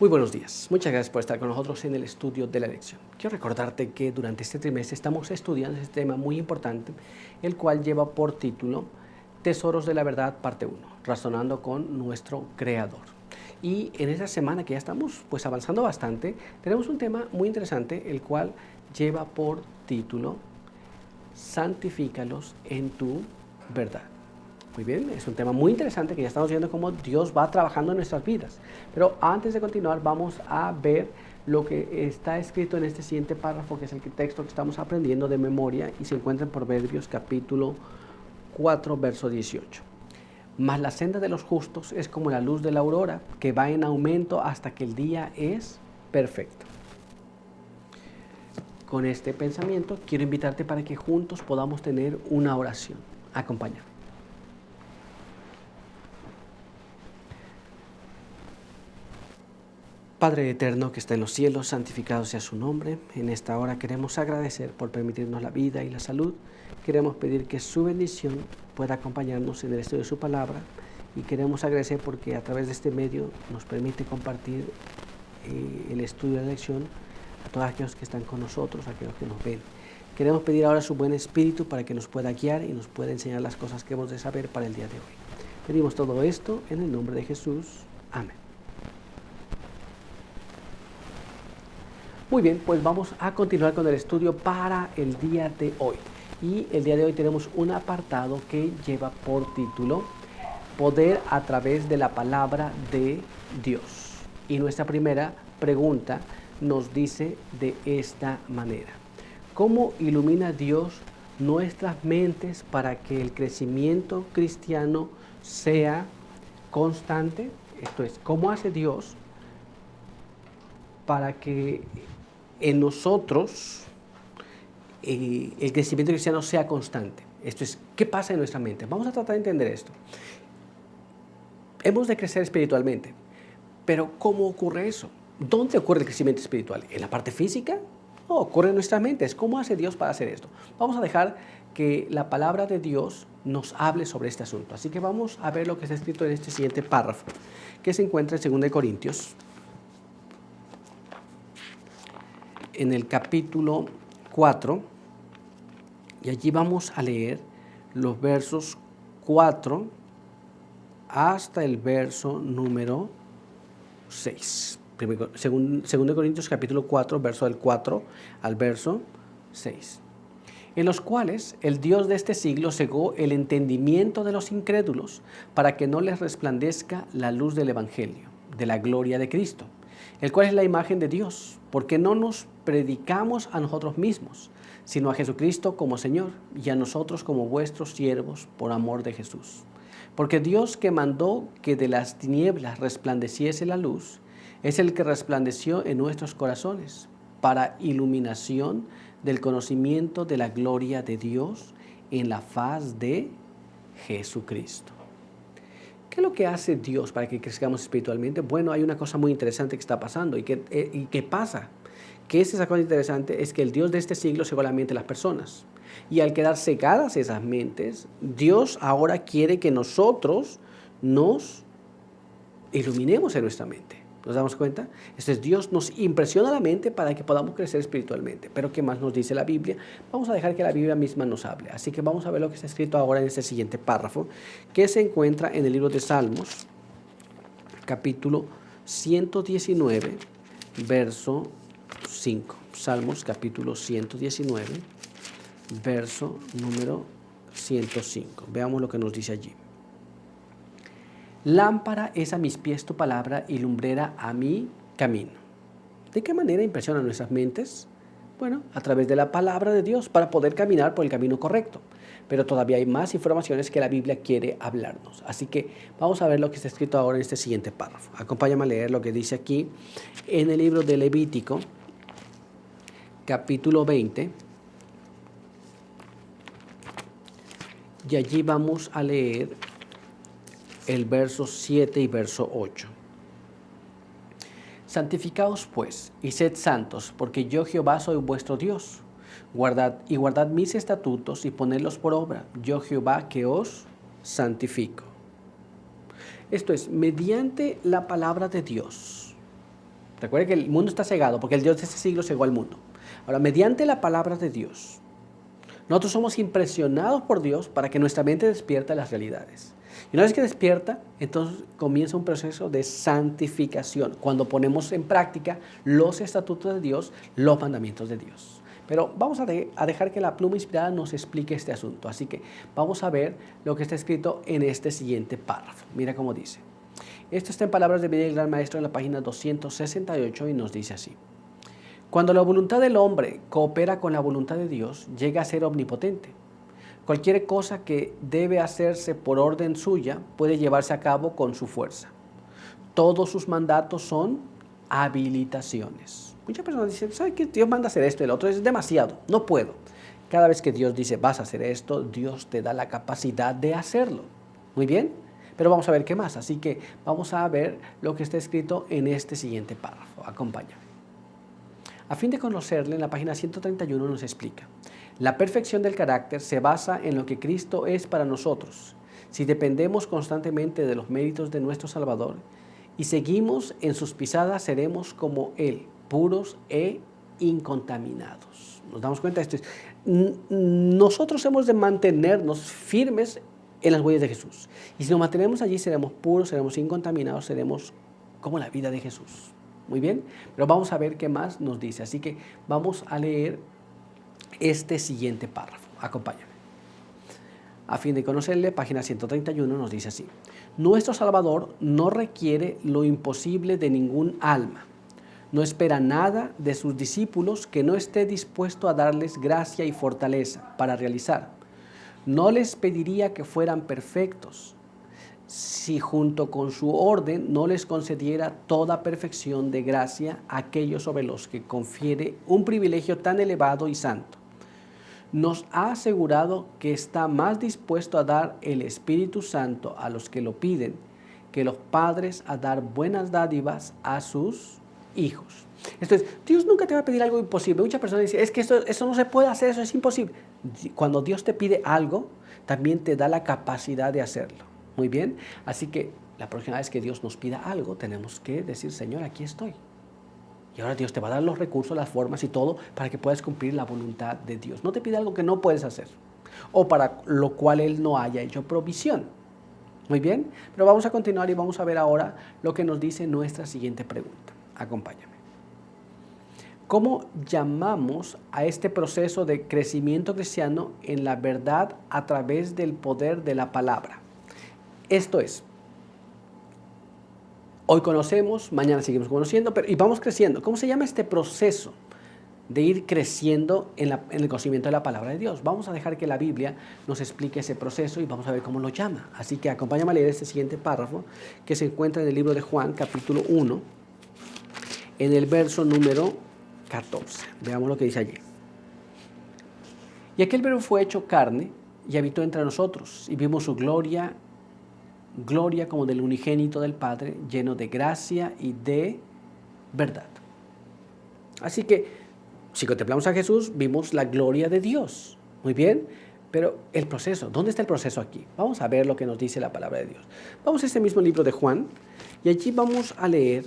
Muy buenos días. Muchas gracias por estar con nosotros en el estudio de la lección. Quiero recordarte que durante este trimestre estamos estudiando este tema muy importante, el cual lleva por título Tesoros de la Verdad, parte 1, razonando con nuestro Creador. Y en esta semana que ya estamos avanzando bastante, tenemos un tema muy interesante, el cual lleva por título Santifícalos en tu verdad. Muy bien, es un tema muy interesante que ya estamos viendo cómo Dios va trabajando en nuestras vidas. Pero antes de continuar, vamos a ver lo que está escrito en este siguiente párrafo, que es el texto que estamos aprendiendo de memoria y se encuentra en Proverbios capítulo 4, verso 18. Mas la senda de los justos es como la luz de la aurora, que va en aumento hasta que el día es perfecto. Con este pensamiento, quiero invitarte para que juntos podamos tener una oración. Acompáñame. Padre eterno que está en los cielos, santificado sea su nombre. En esta hora queremos agradecer por permitirnos la vida y la salud. Queremos pedir que su bendición pueda acompañarnos en el estudio de su palabra. Y queremos agradecer porque a través de este medio nos permite compartir el estudio de la lección a todos aquellos que están con nosotros, a aquellos que nos ven. Queremos pedir ahora su buen espíritu para que nos pueda guiar y nos pueda enseñar las cosas que hemos de saber para el día de hoy. Pedimos todo esto en el nombre de Jesús. Amén. Muy bien, pues vamos a continuar con el estudio para el día de hoy. Y el día de hoy tenemos un apartado que lleva por título Poder a través de la palabra de Dios. Y nuestra primera pregunta nos dice de esta manera: ¿cómo ilumina Dios nuestras mentes para que el crecimiento cristiano sea constante? Esto es, ¿cómo hace Dios para que en nosotros el crecimiento cristiano sea constante? Esto es, ¿qué pasa en nuestra mente? Vamos a tratar de entender esto. Hemos de crecer espiritualmente, pero ¿cómo ocurre eso? ¿Dónde ocurre el crecimiento espiritual? ¿En la parte física? No, ocurre en nuestras mentes. ¿Cómo hace Dios para hacer esto? Vamos a dejar que la palabra de Dios nos hable sobre este asunto. Así que vamos a ver lo que está escrito en este siguiente párrafo, que se encuentra en 2 Corintios, en el capítulo 4, y allí vamos a leer los versos 4 hasta el verso número 6. 2 Corintios capítulo 4, verso del 4 al verso 6. En los cuales el Dios de este siglo cegó el entendimiento de los incrédulos para que no les resplandezca la luz del Evangelio, de la gloria de Cristo, el cual es la imagen de Dios, porque no nos predicamos a nosotros mismos, sino a Jesucristo como Señor, y a nosotros como vuestros siervos por amor de Jesús. Porque Dios, que mandó que de las tinieblas resplandeciese la luz, es el que resplandeció en nuestros corazones para iluminación del conocimiento de la gloria de Dios en la faz de Jesucristo. ¿Qué es lo que hace Dios para que crezcamos espiritualmente? Bueno, hay una cosa muy interesante que está pasando. ¿Y qué pasa? ¿Qué es esa cosa interesante? Es que el Dios de este siglo cegó la mente de las personas. Y al quedar cegadas esas mentes, Dios ahora quiere que nosotros nos iluminemos en nuestra mente. ¿Nos damos cuenta? Entonces Dios nos impresiona la mente para que podamos crecer espiritualmente. Pero ¿qué más nos dice la Biblia? Vamos a dejar que la Biblia misma nos hable. Así que vamos a ver lo que está escrito ahora en este siguiente párrafo, que se encuentra en el libro de Salmos, capítulo 119, verso 5. Salmos, capítulo 119, verso número 105. Veamos lo que nos dice allí. Lámpara es a mis pies tu palabra y lumbrera a mi camino. ¿De qué manera impresiona nuestras mentes? Bueno, a través de la palabra de Dios para poder caminar por el camino correcto. Pero todavía hay más informaciones que la Biblia quiere hablarnos. Así que vamos a ver lo que está escrito ahora en este siguiente párrafo. Acompáñame a leer lo que dice aquí en el libro de Levítico, capítulo 20. Y allí vamos a leer el verso 7 y verso 8. Santificaos pues y sed santos, porque yo Jehová soy vuestro Dios. Guardad mis estatutos y ponedlos por obra, yo Jehová que os santifico. Esto es, mediante la palabra de Dios, Recuerde que el mundo está cegado porque el Dios de este siglo cegó al mundo. Ahora, mediante la palabra de Dios, nosotros somos impresionados por Dios para que nuestra mente despierta las realidades. Y una vez que despierta, entonces comienza un proceso de santificación, cuando ponemos en práctica los estatutos de Dios, los mandamientos de Dios. Pero vamos a dejar que la pluma inspirada nos explique este asunto. Así que vamos a ver lo que está escrito en este siguiente párrafo. Mira cómo dice. Esto está en Palabras de Vida del Gran Maestro en la página 268 y nos dice así. Cuando la voluntad del hombre coopera con la voluntad de Dios, llega a ser omnipotente. Cualquier cosa que debe hacerse por orden suya puede llevarse a cabo con su fuerza. Todos sus mandatos son habilitaciones. Muchas personas dicen, ¿sabe qué? Dios manda hacer esto y lo otro, es demasiado, no puedo. Cada vez que Dios dice, vas a hacer esto, Dios te da la capacidad de hacerlo. Muy bien, pero vamos a ver qué más. Así que vamos a ver lo que está escrito en este siguiente párrafo. Acompáñame. A fin de conocerle, en la página 131 nos explica. La perfección del carácter se basa en lo que Cristo es para nosotros. Si dependemos constantemente de los méritos de nuestro Salvador y seguimos en sus pisadas, seremos como Él, puros e incontaminados. ¿Nos damos cuenta de esto? Nosotros hemos de mantenernos firmes en las huellas de Jesús. Y si nos mantenemos allí, seremos puros, seremos incontaminados, seremos como la vida de Jesús. Muy bien, pero vamos a ver qué más nos dice. Así que vamos a leer este siguiente párrafo. Acompáñame. A fin de conocerle, página 131 nos dice así. Nuestro Salvador no requiere lo imposible de ningún alma. No espera nada de sus discípulos que no esté dispuesto a darles gracia y fortaleza para realizar. No les pediría que fueran perfectos, si junto con su orden no les concediera toda perfección de gracia a aquellos sobre los que confiere un privilegio tan elevado y santo. Nos ha asegurado que está más dispuesto a dar el Espíritu Santo a los que lo piden que los padres a dar buenas dádivas a sus hijos. Entonces, Dios nunca te va a pedir algo imposible. Muchas personas dicen, es que eso no se puede hacer, eso es imposible. Cuando Dios te pide algo, también te da la capacidad de hacerlo. Muy bien, así que la próxima vez que Dios nos pida algo, tenemos que decir, Señor, aquí estoy. Y ahora Dios te va a dar los recursos, las formas y todo para que puedas cumplir la voluntad de Dios. No te pide algo que no puedes hacer o para lo cual Él no haya hecho provisión. Muy bien, pero vamos a continuar y vamos a ver ahora lo que nos dice nuestra siguiente pregunta. Acompáñame. ¿Cómo llamamos a este proceso de crecimiento cristiano en la verdad a través del poder de la palabra? Esto es, hoy conocemos, mañana seguimos conociendo, y vamos creciendo. ¿Cómo se llama este proceso de ir creciendo en el conocimiento de la palabra de Dios? Vamos a dejar que la Biblia nos explique ese proceso y vamos a ver cómo lo llama. Así que acompáñame a leer este siguiente párrafo que se encuentra en el libro de Juan, capítulo 1, en el verso número 14. Veamos lo que dice allí. Y aquel verbo fue hecho carne y habitó entre nosotros, y vimos su gloria como del unigénito del Padre, lleno de gracia y de verdad. Así que, si contemplamos a Jesús, vimos la gloria de Dios. Muy bien, pero el proceso, ¿dónde está el proceso aquí? Vamos a ver lo que nos dice la palabra de Dios. Vamos a este mismo libro de Juan, y allí vamos a leer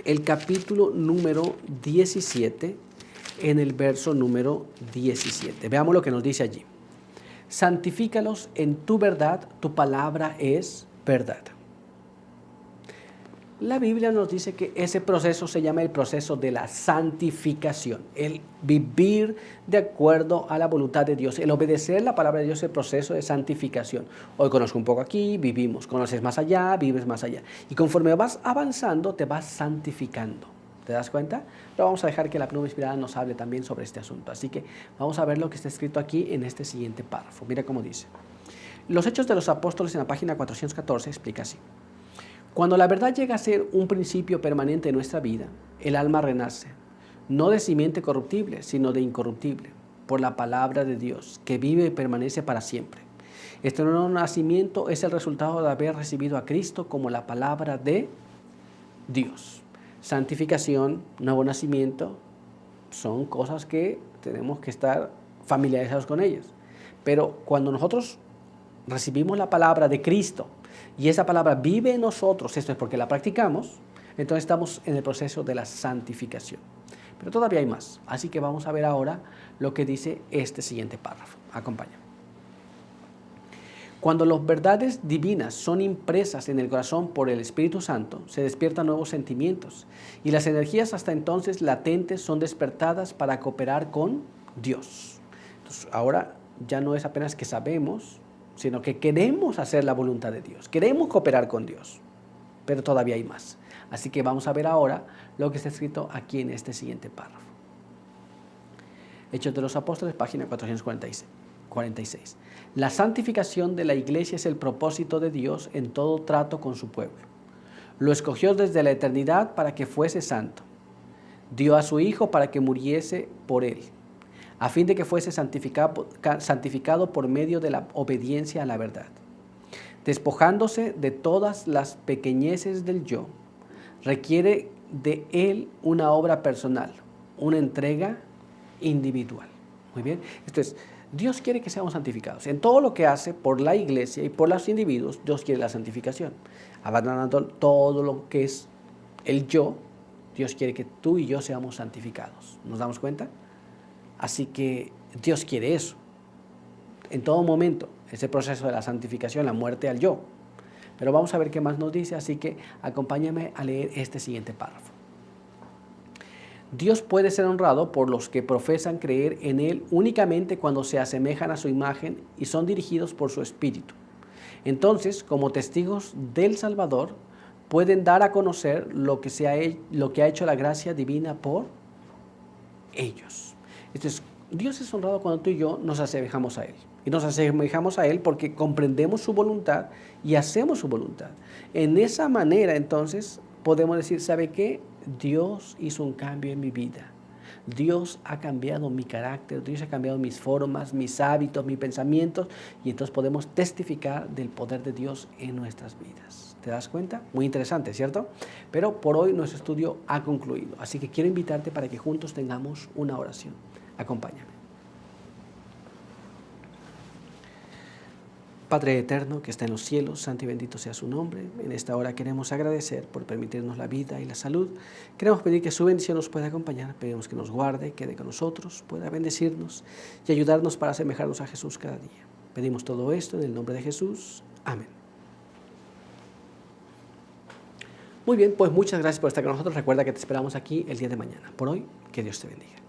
el capítulo número 17, en el verso número 17. Veamos lo que nos dice allí. Santifícalos en tu verdad, tu palabra es verdad. La Biblia nos dice que ese proceso se llama el proceso de la santificación, el vivir de acuerdo a la voluntad de Dios, el obedecer la palabra de Dios, el proceso de santificación. Hoy conozco un poco aquí, vivimos, conoces más allá, vives más allá. Y conforme vas avanzando, te vas santificando. ¿Te das cuenta? Pero vamos a dejar que la pluma inspirada nos hable también sobre este asunto. Así que vamos a ver lo que está escrito aquí en este siguiente párrafo. Mira cómo dice. Los Hechos de los Apóstoles en la página 414 explica así. Cuando la verdad llega a ser un principio permanente en nuestra vida, el alma renace, no de simiente corruptible, sino de incorruptible, por la palabra de Dios, que vive y permanece para siempre. Este nuevo nacimiento es el resultado de haber recibido a Cristo como la palabra de Dios. Santificación, nuevo nacimiento, son cosas que tenemos que estar familiarizados con ellas. Pero cuando nosotros recibimos la palabra de Cristo y esa palabra vive en nosotros, esto es porque la practicamos, Entonces estamos en el proceso de la santificación. Pero todavía hay más. Así que vamos a ver ahora lo que dice este siguiente párrafo. Acompáñame. Cuando las verdades divinas son impresas en el corazón por el Espíritu Santo, se despiertan nuevos sentimientos y las energías hasta entonces latentes son despertadas para cooperar con Dios. Entonces, ahora ya no es apenas que sabemos, sino que queremos hacer la voluntad de Dios, queremos cooperar con Dios, pero todavía hay más. Así que vamos a ver ahora lo que está escrito aquí en este siguiente párrafo. Hechos de los Apóstoles, página 446. La santificación de la iglesia es el propósito de Dios en todo trato con su pueblo. Lo escogió desde la eternidad para que fuese santo. Dio a su Hijo para que muriese por él, a fin de que fuese santificado por medio de la obediencia a la verdad. Despojándose de todas las pequeñeces del yo, requiere de él una obra personal, una entrega individual. Muy bien, esto es, Dios quiere que seamos santificados. En todo lo que hace por la iglesia y por los individuos, Dios quiere la santificación. Abandonando todo lo que es el yo, Dios quiere que tú y yo seamos santificados. ¿Nos damos cuenta? Así que Dios quiere eso. En todo momento, ese proceso de la santificación, la muerte al yo. Pero vamos a ver qué más nos dice, así que acompáñame a leer este siguiente párrafo. Dios puede ser honrado por los que profesan creer en Él únicamente cuando se asemejan a su imagen y son dirigidos por su Espíritu. Entonces, como testigos del Salvador, pueden dar a conocer lo que ha hecho la gracia divina por ellos. Entonces, Dios es honrado cuando tú y yo nos asemejamos a Él. Y nos asemejamos a Él porque comprendemos su voluntad y hacemos su voluntad. En esa manera, entonces, podemos decir, ¿sabe qué? Dios hizo un cambio en mi vida. Dios ha cambiado mi carácter, Dios ha cambiado mis formas, mis hábitos, mis pensamientos, y entonces podemos testificar del poder de Dios en nuestras vidas. ¿Te das cuenta? Muy interesante, ¿cierto? Pero por hoy nuestro estudio ha concluido, así que quiero invitarte para que juntos tengamos una oración. Acompáñame. Padre eterno que está en los cielos, santo y bendito sea su nombre. En esta hora queremos agradecer por permitirnos la vida y la salud. Queremos pedir que su bendición nos pueda acompañar. Pedimos que nos guarde, quede con nosotros, pueda bendecirnos y ayudarnos para asemejarnos a Jesús cada día. Pedimos todo esto en el nombre de Jesús. Amén. Muy bien, pues muchas gracias por estar con nosotros. Recuerda que te esperamos aquí el día de mañana. Por hoy, que Dios te bendiga.